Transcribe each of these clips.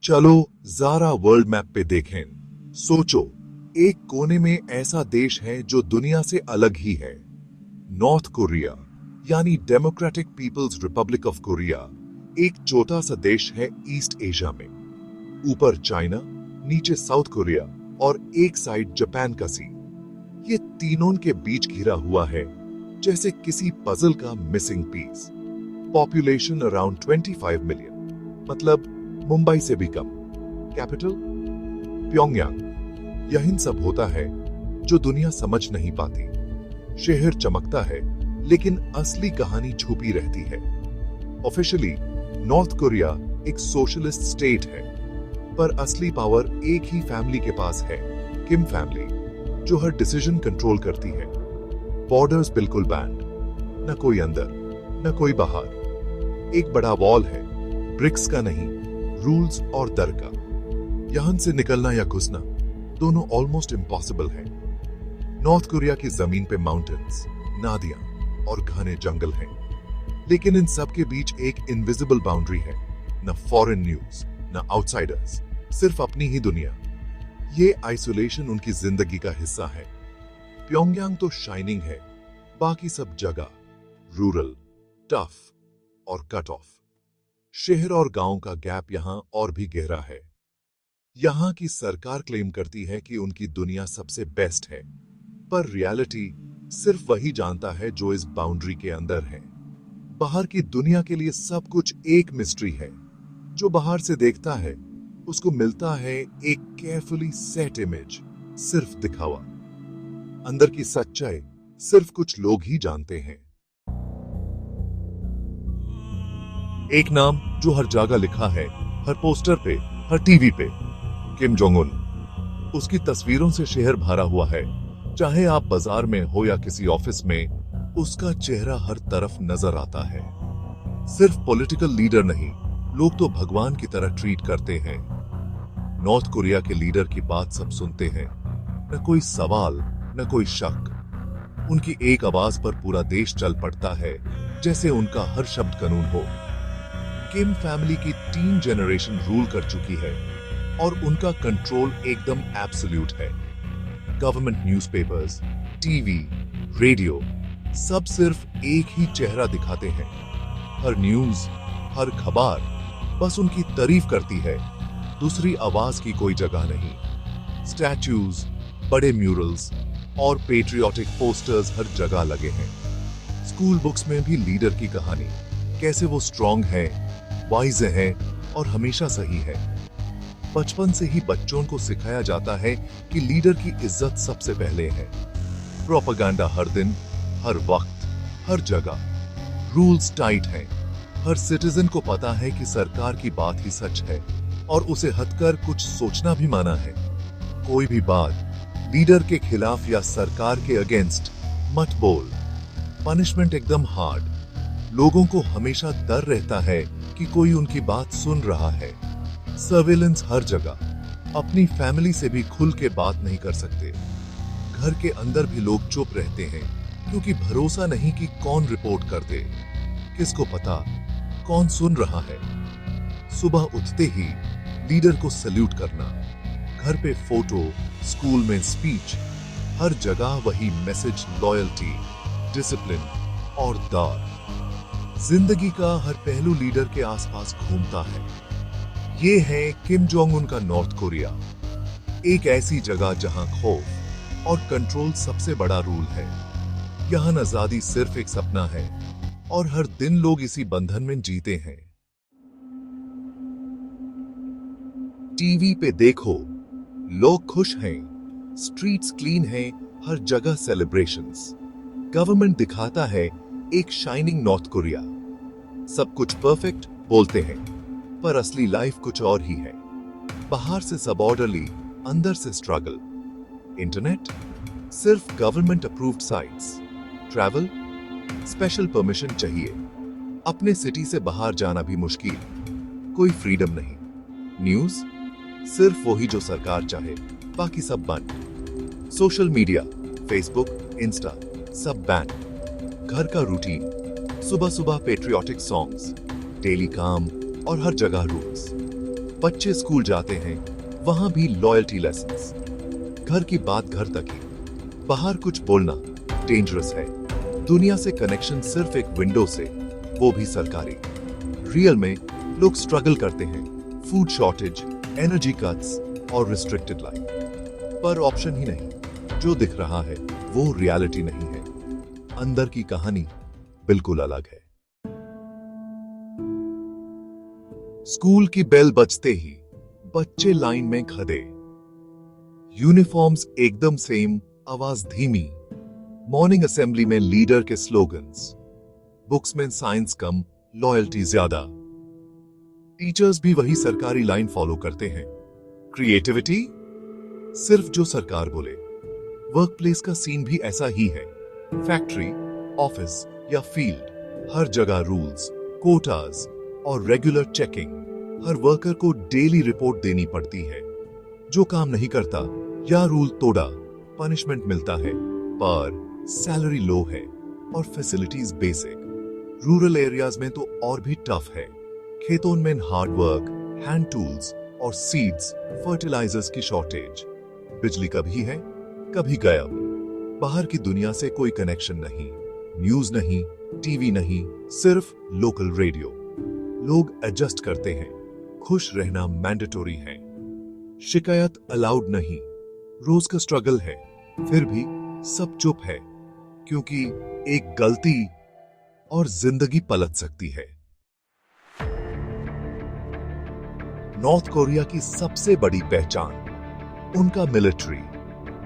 चलो Zaara world map पे देखें। सोचो, एक कोने में ऐसा देश है जो दुनिया से अलग ही है। नॉर्थ कोरिया यानी Democratic People's Republic of Korea एक छोटा सा देश है ईस्ट एशिया में। ऊपर चाइना, नीचे साउथ कोरिया और एक साइड जापान का सी। ये तीनों के बीच घिरा हुआ है जैसे किसी पजल का missing piece. Population around 25 million, मतलब मुंबई से भी कम। Capital Pyongyang. यही सब होता है जो दुनिया समझ नहीं पाती। शहर चमकता है लेकिन असली कहानी छुपी रहती है। ऑफिशियली नॉर्थ कोरिया एक सोशलिस्ट स्टेट है, पर असली पावर एक ही फैमिली के पास है, किम फैमिली, जो हर डिसीजन कंट्रोल करती है। बॉर्डर्स बिल्कुल बैंड, न कोई अंदर न कोई बाहर। एक बड़ा वॉल है, ब्रिक्स का नहीं, रूल्स और दर का। यहां से निकलना या घुसना दोनों ऑलमोस्ट इम्पॉसिबल है। नॉर्थ कोरिया की जमीन पे माउंटेन्स, नदियां और घने जंगल हैं, लेकिन इन सब के बीच एक इनविजिबल बाउंड्री है। न फॉरेन न्यूज, न आउटसाइडर्स, सिर्फ अपनी ही दुनिया। ये आइसोलेशन उनकी जिंदगी का हिस्सा है। प्योंगयांग तो शाइनिंग है, बाकी सब जगह रूरल, टफ और कट ऑफ। शहर और गांव का गैप यहां और भी गहरा है। यहां की सरकार क्लेम करती है कि उनकी दुनिया सबसे बेस्ट है, पर रियलिटी सिर्फ वही जानता है जो इस बाउंड्री के अंदर है। बाहर की दुनिया के लिए सब कुछ एक मिस्ट्री है। जो बाहर से देखता है उसको मिलता है एक केयरफुली सेट इमेज, सिर्फ दिखावा। अंदर की सच्चाई सिर्फ कुछ लोग ही जानते हैं। एक नाम जो हर जगह लिखा है, हर पोस्टर पे, हर टीवी पे, किम जोंग उन। उसकी तस्वीरों से शहर भरा हुआ है। चाहे आप बाजार में हो या किसी ऑफिस में, उसका चेहरा हर तरफ नजर आता है। सिर्फ पॉलिटिकल लीडर नहीं, लोग तो भगवान की तरह ट्रीट करते हैं। नॉर्थ कोरिया के लीडर की बात सब सुनते हैं, न कोई सवाल न कोई शक। उनकी एक आवाज पर पूरा देश चल पड़ता है, जैसे उनका हर शब्द कानून हो। किम फैमिली की 3 जनरेशन रूल कर चुकी है और उनका कंट्रोल एकदम एब्सोल्यूट है। गवर्नमेंट न्यूज़पेपर्स, टीवी, रेडियो, सब सिर्फ एक ही चेहरा दिखाते हैं। हर न्यूज, हर खबर बस उनकी तारीफ करती है, दूसरी आवाज की कोई जगह नहीं। स्टैच्यूज, बड़े म्यूरल्स और पेट्रियोटिक पोस्टर्स हर जगह लगे हैं। स्कूल बुक्स में भी लीडर की कहानी, कैसे वो स्ट्रांग है, वाइज है और हमेशा सही है। बचपन से ही बच्चों को सिखाया जाता है कि लीडर की इज्जत सबसे पहले है। प्रोपेगेंडा हर दिन, हर वक्त, हर जगह। रूल्स टाइट हैं। हर सिटीजन को पता है कि सरकार की बात ही सच है और उसे हटकर कुछ सोचना भी मना है। कोई भी बात लीडर के खिलाफ या सरकार के अगेंस्ट मत बोल। पनिशमेंट एकदम हार्ड। लोगों को हमेशा डर रहता है कि कोई उनकी बात सुन रहा है। सर्वेलेंस हर जगह। अपनी फैमिली से भी खुल के बात नहीं कर सकते। घर के अंदर भी लोग चुप रहते हैं क्योंकि भरोसा नहीं कि कौन रिपोर्ट कर दे। किसको पता कौन सुन रहा है। सुबह उठते ही लीडर को सैल्यूट करना, घर पे फोटो, स्कूल में स्पीच, हर जगह वही मैसेज, लॉयल्टी, डिसिप्लिन और दार। जिंदगी का हर पहलू लीडर के आसपास घूमता है। ये है किम जोंग उन का नॉर्थ कोरिया, एक ऐसी जगह जहां खौफ और कंट्रोल सबसे बड़ा रूल है। यहां आजादी सिर्फ एक सपना है और हर दिन लोग इसी बंधन में जीते हैं। टीवी पे देखो, लोग खुश हैं, स्ट्रीट्स क्लीन हैं, हर जगह सेलिब्रेशंस। गवर्नमेंट दिखाता है एक शाइनिंग नॉर्थ कोरिया, सब कुछ परफेक्ट बोलते हैं, पर असली लाइफ कुछ और ही है। बाहर से सब ऑर्डरली, अंदर से स्ट्रगल। इंटरनेट सिर्फ government approved sites. Travel special permission चाहिए। अपने सिटी से बाहर जाना भी मुश्किल, कोई फ्रीडम नहीं। न्यूज सिर्फ वही जो सरकार चाहे, बाकी सब बंद। सोशल मीडिया, फेसबुक, इंस्टा, सब बैन। घर का रूटीन, सुबह सुबह पेट्रियोटिक सॉन्ग्स, डेली काम और हर जगह रूल्स। बच्चे स्कूल जाते हैं, वहां भी लॉयल्टी लेसन्स। घर की बात घर तक ही, बाहर कुछ बोलना डेंजरस है। दुनिया से कनेक्शन सिर्फ एक विंडो से, वो भी सरकारी। रियल में लोग स्ट्रगल करते हैं, फूड शॉर्टेज, एनर्जी कट्स और रिस्ट्रिक्टेड लाइफ। पर ऑप्शन ही नहीं, जो दिख रहा है वो रियलिटी नहीं है। अंदर की कहानी बिल्कुल अलग है। स्कूल की बेल बजते ही बच्चे लाइन में खड़े, यूनिफॉर्म्स एकदम सेम, आवाज धीमी। मॉर्निंग असेंबली में लीडर के स्लोगन्स, बुक्स में साइंस कम, लॉयल्टी ज्यादा। टीचर्स भी वही सरकारी लाइन फॉलो करते हैं। क्रिएटिविटी सिर्फ जो सरकार बोले। वर्क प्लेस का सीन भी ऐसा ही है। फैक्ट्री, ऑफिस या फील्ड, हर जगह रूल्स, कोटास और रेगुलर चेकिंग। हर वर्कर को डेली रिपोर्ट देनी पड़ती है। जो काम नहीं करता या रूल तोड़ा, पनिशमेंट मिलता है, पर सैलरी लो है और फैसिलिटीज बेसिक। रूरल एरियाज में तो और भी टफ है। खेतों में हार्ड वर्क, हैंड टूल्स और सीड्स, फर्टिलाइजर्स की शॉर्टेज। बिजली कभी है, कभी गायब। बाहर की दुनिया से कोई कनेक्शन नहीं, न्यूज नहीं, टीवी नहीं, सिर्फ लोकल रेडियो। लोग एडजस्ट करते हैं, खुश रहना मैंडेटरी है, शिकायत अलाउड नहीं। रोज का स्ट्रगल है, फिर भी सब चुप है, क्योंकि एक गलती और जिंदगी पलट सकती है। नॉर्थ कोरिया की सबसे बड़ी पहचान उनका मिलिट्री।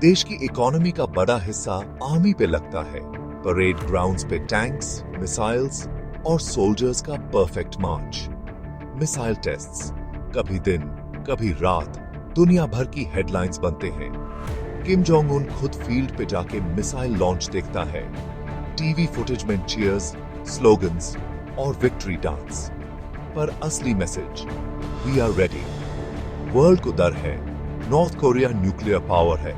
देश की इकोनॉमी का बड़ा हिस्सा आर्मी पे लगता है। परेड ग्राउंड्स पे टैंक्स, मिसाइल्स और सोल्जर्स का परफेक्ट मार्च। मिसाइल टेस्ट्स, कभी दिन कभी रात, दुनिया भर की हेडलाइंस बनते हैं। किम जोंग उन खुद फील्ड पे जाके मिसाइल लॉन्च देखता है। टीवी फुटेज में चीयर्स, स्लोगन्स और विक्ट्री डांस। पर असली message, we are ready. World को डर है, नॉर्थ कोरिया न्यूक्लियर पावर है।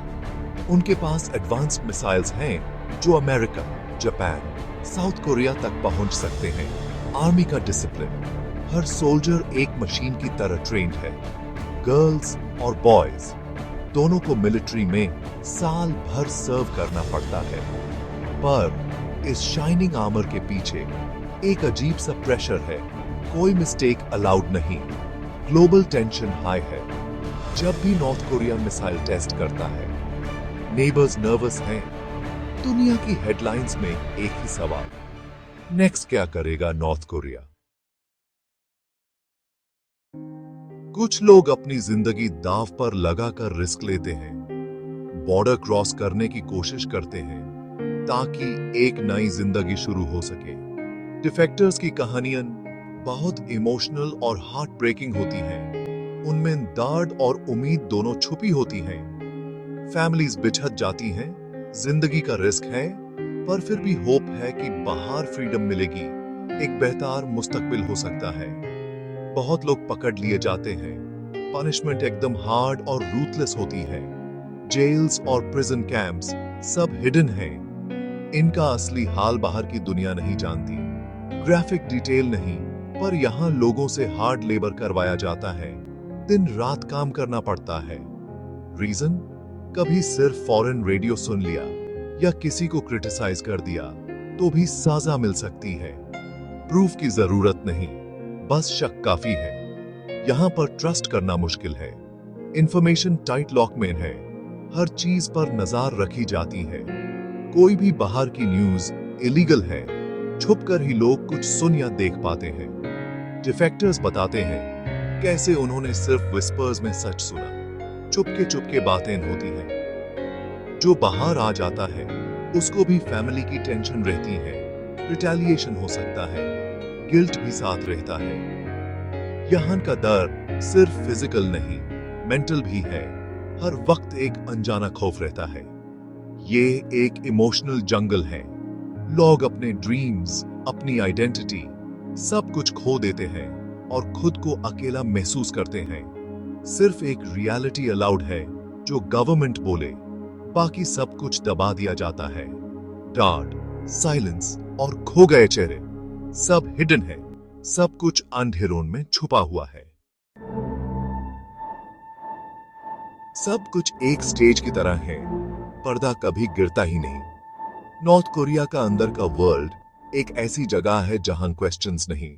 उनके पास एडवांस्ड मिसाइल्स हैं जो अमेरिका, जापान, साउथ कोरिया तक पहुंच सकते हैं। आर्मी का डिसिप्लिन, हर सोल्जर एक मशीन की तरह ट्रेन्ड है। गर्ल्स और बॉयज दोनों को मिलिट्री में साल भर सर्व करना पड़ता है। पर इस शाइनिंग आर्मर के पीछे एक अजीब सा प्रेशर है। कोई मिस्टेक अलाउड नहीं। ग्लोबल टेंशन हाई है। जब भी नॉर्थ कोरिया मिसाइल टेस्ट करता है, नेबर्स नर्वस हैं। दुनिया की हेडलाइंस में एक ही सवाल, नेक्स्ट क्या करेगा नॉर्थ कोरिया? कुछ लोग अपनी जिंदगी दांव पर लगाकर रिस्क लेते हैं, बॉर्डर क्रॉस करने की कोशिश करते हैं ताकि एक नई जिंदगी शुरू हो सके। डिफेक्टर्स की कहानियां बहुत इमोशनल और हार्ट ब्रेकिंग होती हैं। उनमें दर्द और उम्मीद दोनों छुपी होती हैं। फैमिलीज बिछड़ जाती हैं, जिंदगी का रिस्क है, पर फिर भी होप है कि बाहर फ्रीडम मिलेगी, एक बेहतर मुस्तकबिल हो सकता है। बहुत लोग पकड़ लिए जाते हैं, पनिशमेंट एकदम हार्ड और रूथलेस होती है। जेल्स और प्रिजन कैंप्स सब हिडन हैं। इनका असली हाल बाहर की दुनिया नहीं जानती। ग्राफिक डिटेल नहीं, पर यहाँ लोगों से हार्ड लेबर करवाया जाता है। दिन रात काम करना पड़ता है। रीजन, कभी सिर्फ फॉरेन रेडियो सुन लिया या किसी को क्रिटिसाइज कर दिया तो भी सजा मिल सकती है। प्रूफ की जरूरत नहीं, बस शक काफी है। यहाँ पर ट्रस्ट करना मुश्किल है। इंफॉर्मेशन टाइट लॉक में है, हर चीज पर नजर रखी जाती है। कोई भी बाहर की न्यूज इलीगल है, छुपकर ही लोग कुछ सुन या देख पाते हैं। डिफेक्टर्स बताते हैं कैसे उन्होंने सिर्फ विस्पर्स में सच सुना, चुपके बातें होती हैं। जो बाहर आ जाता है उसको भी फैमिली की टेंशन रहती है, रिटेलिएशन हो सकता है, गिल्ट भी साथ रहता है। यहाँ का डर सिर्फ फिजिकल नहीं, मेंटल भी है। हर वक्त एक अनजाना खौफ रहता है। ये एक इमोशनल जंगल है। लोग अपने ड्रीम्स, अपनी आइडेंटिटी, सब कुछ खो देते हैं और खुद को अकेला महसूस करते हैं। सिर्फ एक रियलिटी अलाउड है जो गवर्नमेंट बोले, बाकी सब कुछ दबा दिया जाता है। डांट, साइलेंस और खो गए चेहरे सब हिडन है। सब कुछ अंधेरों में छुपा हुआ है। सब कुछ एक स्टेज की तरह है, पर्दा कभी गिरता ही नहीं। नॉर्थ कोरिया का अंदर का वर्ल्ड एक ऐसी जगह है जहां क्वेश्चंस नहीं,